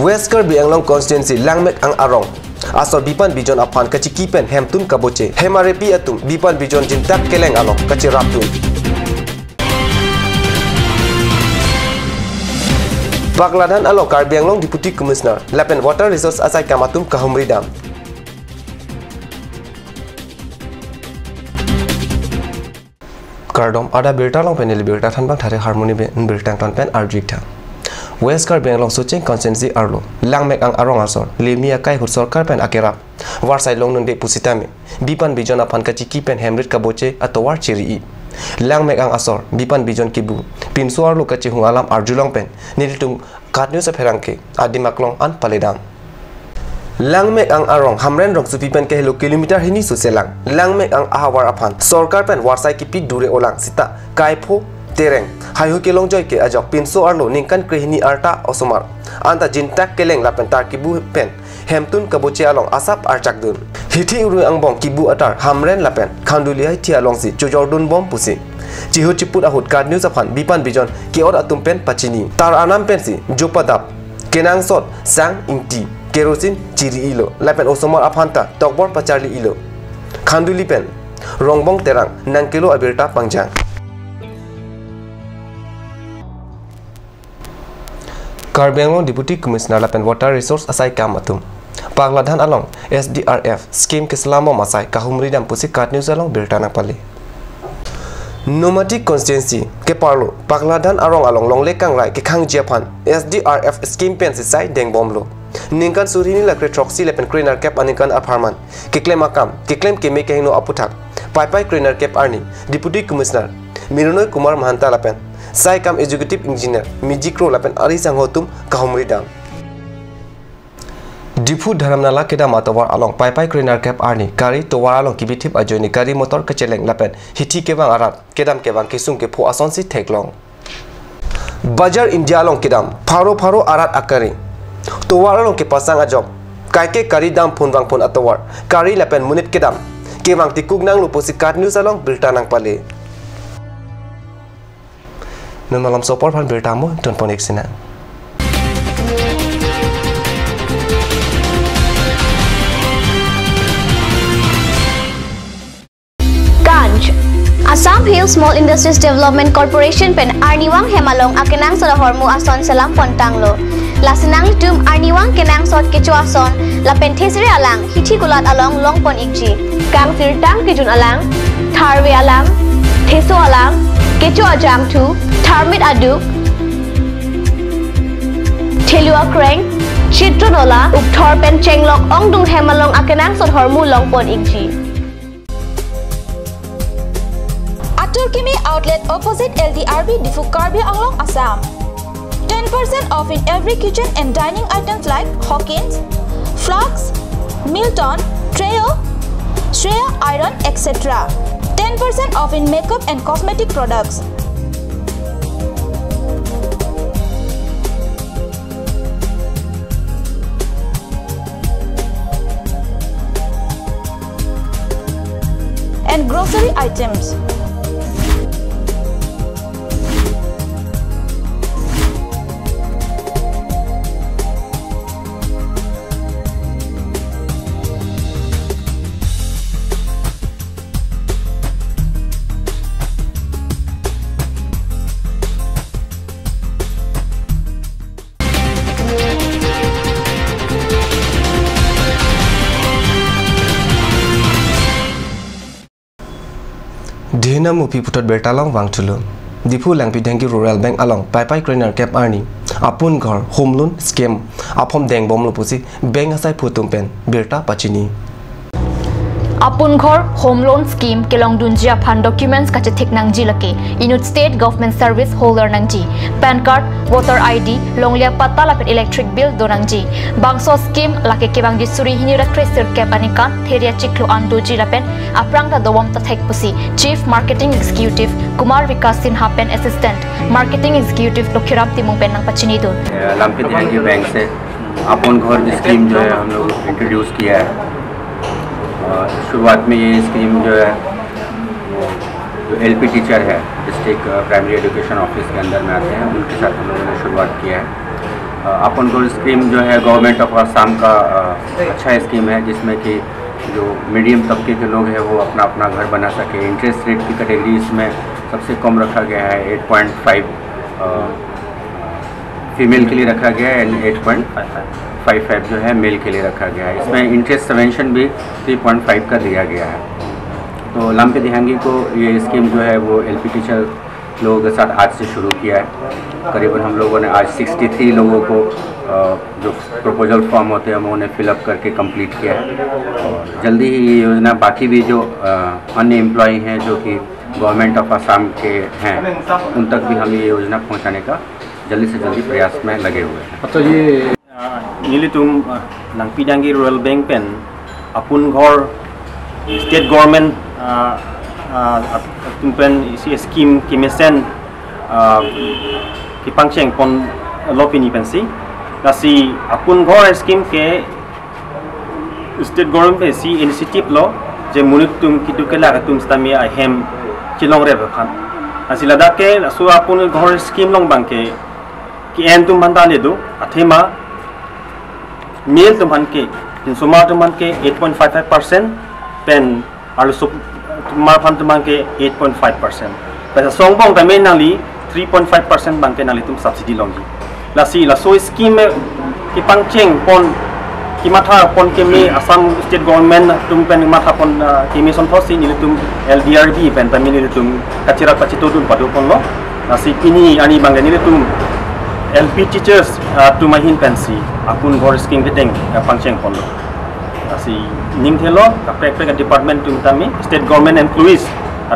West Karbi Anglong constituency Langmek ang Arong asor bipan bijon apan kacikipen hemtun kaboce hemarepi atum bipan bijon jintak keleng alok kaciraptun Bakladan alok Karbi Anglong Deputy Commissioner Lapen Water Resource Asai Kamatum Kahumridam Kardom ada berita long penili berita thanbang thare harmony berita ton pen arjikta West Karbi Anglong Suching constituency arlo Langmek ang Arong asor limia kai hut sarkar pen akera warsai long nung de pusitame bipan bijon apan kaciki pen hemrit kaboce atau war ciri Langmek ang asor bipan bijon kibu pinsu arlo kaci hung alam arjulong pen nilitung katnyu sa perangke adimaklong an paledam Langmek ang Arong hamren rong supipen ke kilometer hini suselang Langmek ang ahawar apan sarkar pen warsai kipi dure olang sita kaipho tereng hayu kelong joy ke ajok pinso arlo ningkan krehini arta osomar anta jintak keleng lapen tar kibu pen hemtun kaboche along asap archakdun hithi uru angbong kibu atar hamren lapen khanduliai thi along si chojordun bom pusi chihu chiput ahut card news aphan bipan bijon keor atum pen pachini tar anam pen si jopadap kenang sot sang ingti kerosin chiri ilo lapen osomar aphanta tokbor pacharli ilo khanduli pen rongbong terang nang kilo abirta pangjang Karbi Anglong Deputy Commissioner Lapen Water Resource Asai Kamatum Pagladhan along SDRF scheme ke selama masai kahumridam pusi kat news along bertanang pali Nomadic constituency ke parlo Pagladhan arong along long lekang rai ke khang japan SDRF scheme pen sisai dengbomlo ningkan surini lakre troxy lepen cleaner cap anikan apartment ke claim akam ke claim ke make hino aputhak pai cleaner cap arni Deputy Commissioner Mirunoy Kumar Mahanta Lapen Sai kam executive engineer Mijikro lapen ari sanghotum kahumridam Dipu dharamnala kedam atawar along pai cleaner cap arni kari towar along kibithip ajoni kari motor keceleng lapen hithi kebang arat kedam kisung ke pho asonsi theklong Bajar India along kedam pharo arat akari towar along ke pasang ajok kaike kari dam phun atawar kari lapen munit kedam kebang tikugnang luposi card news along biltanang pale Nun malam sopor pan bertamu don ponik sina. Ganj Assam Hill Small Industries Development Corporation pen Arniwang Hemalong akenang sa hormu ason salam pontanglo. Lasinang tum Arniwang kenang sot kecu ason la penthesri alang hithi kulat along long pon ikji. Kang sirtang kejun alang tharwe alang theso alang kecu ajam tu Tharmit aduk Thelua kreng Chitronola Ukthor pen chenglok ongdung hemalong akenang sot hormu longpon ikji Atul Kimi outlet opposite LDRB Difu Karbi Anglong Assam 10% off in every kitchen and dining items like Hawkins, Flux, Milton, Treo, Shreya Iron etc. 10% off in makeup and cosmetic products and grocery items. Dina mupi putot bertalong wang tulum Dipu langpi dengi rural bank along pai cleaner cap arni apun ghor home loan scheme aphom deng bom lopusi bank asai phutum pen berta pachini Apun Ghor Home Loan Scheme kelong dunjia phan documents kache thik nangji lake inut state government service holder nangji pan card voter ID longlia pata lapet electric bill donangji bangso scheme lake kebang disuri hini rakre sir kapanikan theria chiklo andoji lapen aprang ta dowam ta thek pusi chief marketing executive Kumar Vikas Sinha pen assistant marketing executive Lokhiram Timung pen nang pachini don lumpy देहाती bank से अपन घर scheme जो है हम लोग introduce किया है शुरुआत में ये स्कीम जो है जो एलपी टीचर है डिस्ट्रिक्ट प्राइमरी एजुकेशन ऑफिस के अंदर में आते हैं उनके साथ हम लोगों ने शुरुआत किया है अपन घोर स्कीम जो है गवर्नमेंट ऑफ आसाम का अच्छा स्कीम है, जिसमें कि जो मीडियम तबके के लोग हैं वो अपना अपना घर बना सके। इंटरेस्ट रेट की कैटेगरी इसमें सबसे कम रखा गया है, 8.5 फीमेल के लिए रखा गया है एंड 8.55 जो है मेल के लिए रखा गया है। इसमें इंटरेस्ट सबवेंशन भी 3.5 का दिया गया है। तो लंपे दिहांगी को ये स्कीम जो है वो LP टीचर लोगों के साथ आज से शुरू किया है। करीबन हम लोगों ने आज 63 लोगों को जो प्रपोजल फॉर्म होते हैं उन्हें फिलअप करके कंप्लीट किया है। और जल्दी ही ये योजना बाकी भी जो अन्य एम्प्लॉई हैं जो कि गवर्नमेंट ऑफ आसाम के हैं उन तक भी हम ये योजना पहुंचाने का जल्दी से जल्दी प्रयास में लगे हुए हैं। तो ये नीली तुम लंपीडांगी रूरल बैंक पेन अपुन घर स्टेट गवर्नमेंट तुम पेन इसी स्कीम की मेसेन की पंचेंग पन लोपिनी पेंसी लासी अपुन घर स्कीम के स्टेट गवर्नमेंट पे सी इनिशिएटिव लो जे मुनिक तुम की दुकेला का तुम स्तामी अहेम चिलोंग रे बखान आसी लदा के सो अपुन घर स्कीम लोंग बांके कि एन तुम बंदा ले दो अथेमा मेल तुम हन के सुमा तुम हन के 8.55% पेन और तुम्हारा फंड तुम के 8.5%। पैसा सोंगबोंग तमें नाली 3.5% बांके नाली तुम सब्सिडी लोंगी लासी लासो स्कीम में कि पंचेंग पन कि माथा पन के में असम स्टेट गवर्नमेंट तुम पेन माथा पन कि में संतोषी नीले तुम LDRB पेन तमें नीले तुम कचरा पचितो तुम पदो पन लो लासी पिनी आनी बांगे नीले तुम LP teachers tumahin pensi akun घर स्कीम के टेंग पंचेंग पन लो लासी निंग थेलो का डिपार्टमेंट तुम तमी स्टेट गवर्नमेंट एम्प्लॉइज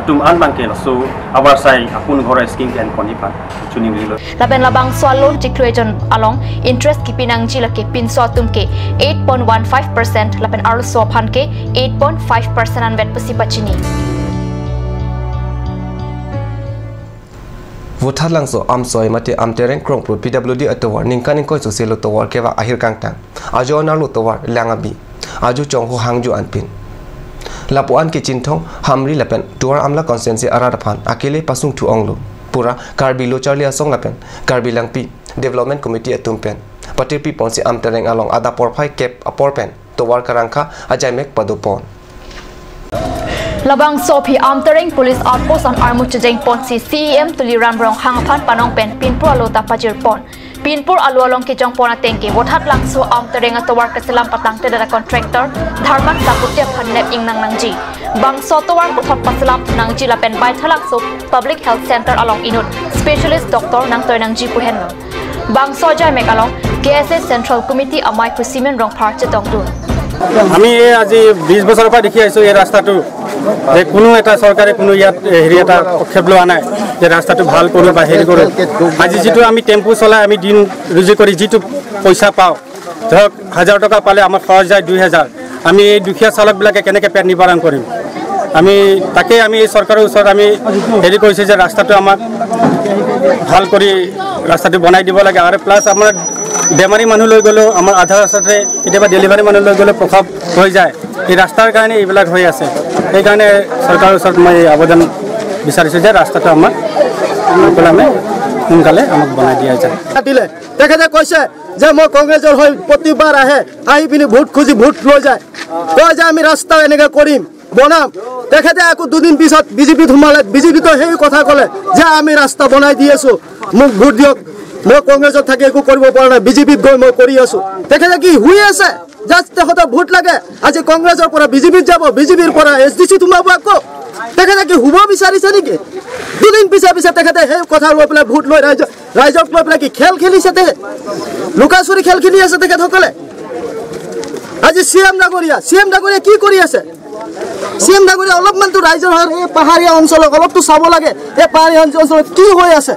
तुम आन बांके सो आवर साइ अपुन घर स्कीम के पनी फान चुनिंग लिलो लाबेन लाबांग स्वालोन जिक्लोजन अलोंग इंटरेस्ट की पिनांगजी लके पिनसो तुम के 8.15% लाबेन आरो सोफान के 8.5% अनवेट पसी पचिनी Vuthar langso amsoi mate amtereng krong pro PWD atowar ningkaning koi so selo towar kewa ahir kangtang ajo nalu towar langabi aju chongho hangju anpin lapuan ki chinthong hamri lapen tuar amla consensi aradaphan akele pasung thu onglo pura karbi lo charli asong lapen karbi langpi development committee atumpen patirpi ponsi amtereng along ada porphai kep aporpen towar karangkha ajaimek padopon Labang Sophie Amtereng Police Outpost on Armuchajeng Pon si CEM Tuliran Brong Hangaphan Panong Pen Pinpur Alota Pajir Pon Pinpur Alu Along ki Jong Pon Atengke Wothat Langso Amtereng atawar kaselam patang te dara contractor Dharman Saputya Phanlep ing nang nangji Bang Sotowar Uthot Pasalam nangji lapen bai thalak so Public Health Center along Inut Specialist Doctor nang toy nangji puhen Bang Sojai Mek along KSS Central Committee amai pusimen rong par chetong dun আমি আজি 20 বছৰৰ পৰা দেখি আছো এই ৰাস্তাটো যে কোনো এটা চৰকাৰে কোনো ইয়াত হেৰি এটা পক্ষেপ লোৱা নাই যে ৰাস্তাটো ভাল কৰো বা হেৰি কৰো আজি যেটো আমি টেম্পু চলাই আমি দিন ৰুজি কৰি যেটো পইচা পাও ধৰক 1000 টকা পালে আমাৰ খৰচ যায় 2000 আমি এই দুখীয়া চালক বিলাকে কেনেকৈ পেট নিবাৰণ কৰিম আমি তাকে আমি চৰকাৰৰ ওচৰত আমি হেৰি কৰিছে যে ৰাস্তাটো আমাক ভাল কৰি ৰাস্তাটো বনাই দিব লাগে আৰু প্লাস আমাৰ বেমাৰী মানুহ লৈ গলো আমাৰ আধা ৰাস্তাতে কেতিয়াবা ডেলিভাৰী মানুহ লৈ গলে প্ৰভাৱ হৈ যায় এই ৰাস্তাৰ কাৰণে এইবিলাক হৈ আছে এই কাৰণে চৰকাৰৰ ওচৰত মই আবেদন বিচাৰিছো যে ৰাস্তাটো আমাক কলমে সোনকালে আমাক বনাই দিয়া যায় দিলে তেখেতে কৈছে যে মই কংগ্ৰেছৰ হৈ প্ৰতিবাৰ আহি পিনি ভোট খুজি ভোট লৈ যায় কয় যে আমি ৰাস্তা এনেকৈ কৰিম বনাম তেখেতে আকৌ দুদিন পিছত বিজেপিত সোমালে বিজেপিতো সেই কথা ক'লে যে আমি ৰাস্তা বনাই দি আছো মোক ভোট দিয়ক মই কংগ্ৰেছত থাকি একো কৰিব পৰা নাই বিজেপিত গৈ মই কৰি আছো তেখেতে কি হুই আছে জাষ্ট তেখেতে ভোট লাগে আজি কংগ্ৰেছৰ পৰা বিজেপিত যাব বিজেপিৰ পৰা SDC সোমাব আকৌ তেখেতে কি হুব বিচাৰিছে নেকি দুদিন পিছে তেখেতে সেই কথা লৈ পেলাই ভোট লৈ ৰাইজক লৈ পেলাই কি খেল খেলিছে তেখেতে লুকাচুৰি খেল খেলি আছে তেখেতসকলে আজি CM ডাঙৰীয়া কি কৰি আছে CM ডাঙৰীয়া অলপমানতো ৰাইজৰ এই পাহাৰীয়া অঞ্চলত অলপতো চাব লাগে এই পাহাৰীয়া অঞ্চলত কি হৈ আছে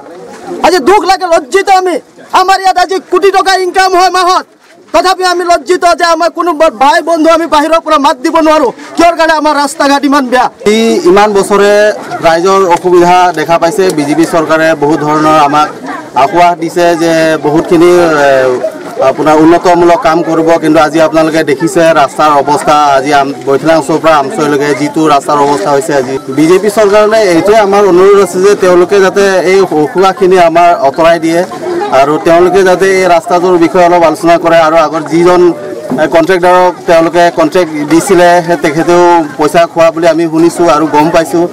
আজি দুখ লাগে লজ্জিত আমি আমাৰ ইয়াত আজি কোটি টকা ইনকাম হয় মাহত তথাপি আমি লজ্জিত যে আমাৰ কোনো ভাই বন্ধু আমি বাহিৰৰ পৰা মাত দিব নোৱাৰো কিয়ৰ কাৰণে আমাৰ ৰাস্তা ঘাট ইমান বেয়া ইমান বছৰে ৰাইজৰ অসুবিধা দেখা পাইছে বিজেপি চৰকাৰে বহুত ধৰণৰ আমাক আশ্বাস দিছে যে বহুতখিনি আপোনাৰ উন্নতমূলক কাম কৰিব কিন্তু আজি আপোনালোকে দেখিছে ৰাস্তাৰ অৱস্থা আজি বৈঠলাংছৰ পৰা আমচৈলৈকে যিটো ৰাস্তাৰ অৱস্থা হৈছে আজি বিজেপি চৰকাৰলৈ এইটোৱে আমাৰ অনুৰোধ আছে যে তেওঁলোকে যাতে এই অসুবিধাখিনি আমাৰ আঁতৰাই দিয়ে আৰু তেওঁলোকে যাতে এই ৰাস্তাটোৰ বিষয়ে অলপ আলোচনা কৰে আৰু আগৰ যিজন কন্ট্ৰেক্টৰক তেওঁলোকে কন্ট্ৰেক্ট দিছিলে তেখেতেও পইচা খোৱা বুলি আমি শুনিছোঁ আৰু গম পাইছোঁ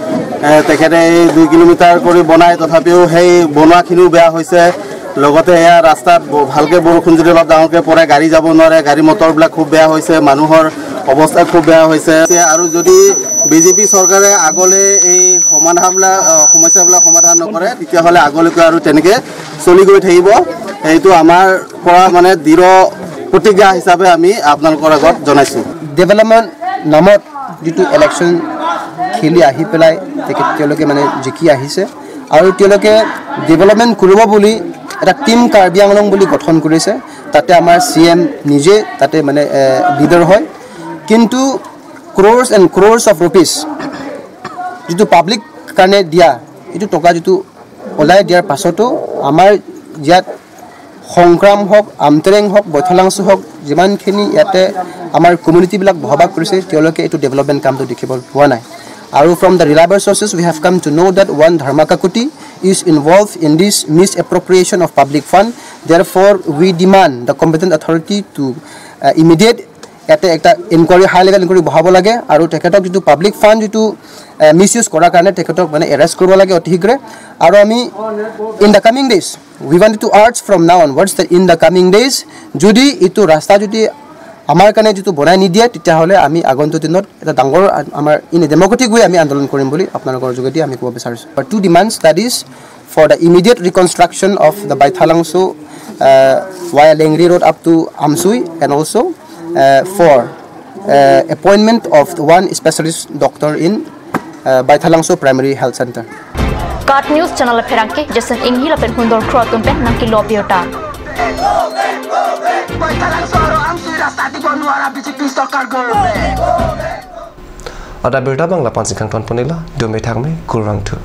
তেখেতে এই 2 কিলোমিটাৰ কৰি বনাই তথাপিও সেই বনোৱাখিনিও বেয়া হৈছে লগতে এয়া ৰাস্তাত ভালকৈ বৰষুণ যদি অলপ ডাঙৰকৈ পৰে গাড়ী যাব নোৱাৰে গাড়ী মটৰবিলাক খুব বেয়া হৈছে মানুহৰ অৱস্থা খুব বেয়া হৈছে আৰু যদি বিজেপি চৰকাৰে আগলৈ এই সমস্যাবিলাক সমাধান নকৰে তেতিয়াহ'লে আগলৈকে আৰু তেনেকৈ চলি গৈ থাকিব এইটো আমাৰ পৰা মানে দৃঢ় প্ৰতিজ্ঞা হিচাপে আমি আপোনালোকৰ আগত জনাইছোঁ ডেভেলপমেণ্ট নামত যিটো ইলেকশ্যন খেলি আহি পেলাই তেওঁলোকে মানে জিকি আহিছে আৰু তেওঁলোকে ডেভেলপমেণ্ট কৰিব বুলি এটা টিম কাৰ্বি আংলং বুলি গঠন কৰিছে তাতে আমাৰ CM নিজে তাতে মানে লিডাৰ হয় কিন্তু crores and crores of rupees যিটো পাব্লিক কাৰণে দিয়া এইটো টকা যিটো ওলাই দিয়াৰ পাছতো আমাৰ ইয়াত সংগ্ৰাম হওক আমটেৰেং হওক বৈথলাংছু হওক যিমানখিনি ইয়াতে আমাৰ কমিউনিটিবিলাক বসবাস কৰিছে তেওঁলোকে এইটো ডেভেলপমেণ্ট কামটো দেখিব পোৱা নাই আৰু from the reliable sources we have come to know' that one Dharma Kakuti is involved in this misappropriation of public fund. Therefore, we demand the competent authority to immediate একটা inquiry high level inquiry বহাব লাগে আৰু তেখেতক যিটো public fund যিটো মিছইউজ কৰাৰ কাৰণে তেখেতক মানে এৰেষ্ট কৰিব লাগে অতি শীঘ্ৰে আৰু আমি in the coming days we want to urge from now onwards the in the coming days যদি এইটো ৰাস্তা যদি আমাৰ কাৰণে যিটো বনাই নিদিয়ে তেতিয়াহ'লে আমি আগন্তুক দিনত এটা ডাঙৰ আমাৰ ইন ডেম'ক্ৰেটিক ৱে আমি আন্দোলন কৰিম বুলি আপোনালোকৰ যোগেদি আমি ক'ব বিচাৰিছোঁ বাট 2 demands that is for the immediate reconstruction of the Baithalangsu via Lengri Road up to Amsui and also for appointment of one specialist doctor in Baithalangsu Primary Health Center. Kat News Channel Perangke Jason Inghi lapen hundor krotumpen nangki lobiota. Ada berita bangla pansikan tuan ponela, dua metang me kurang tu.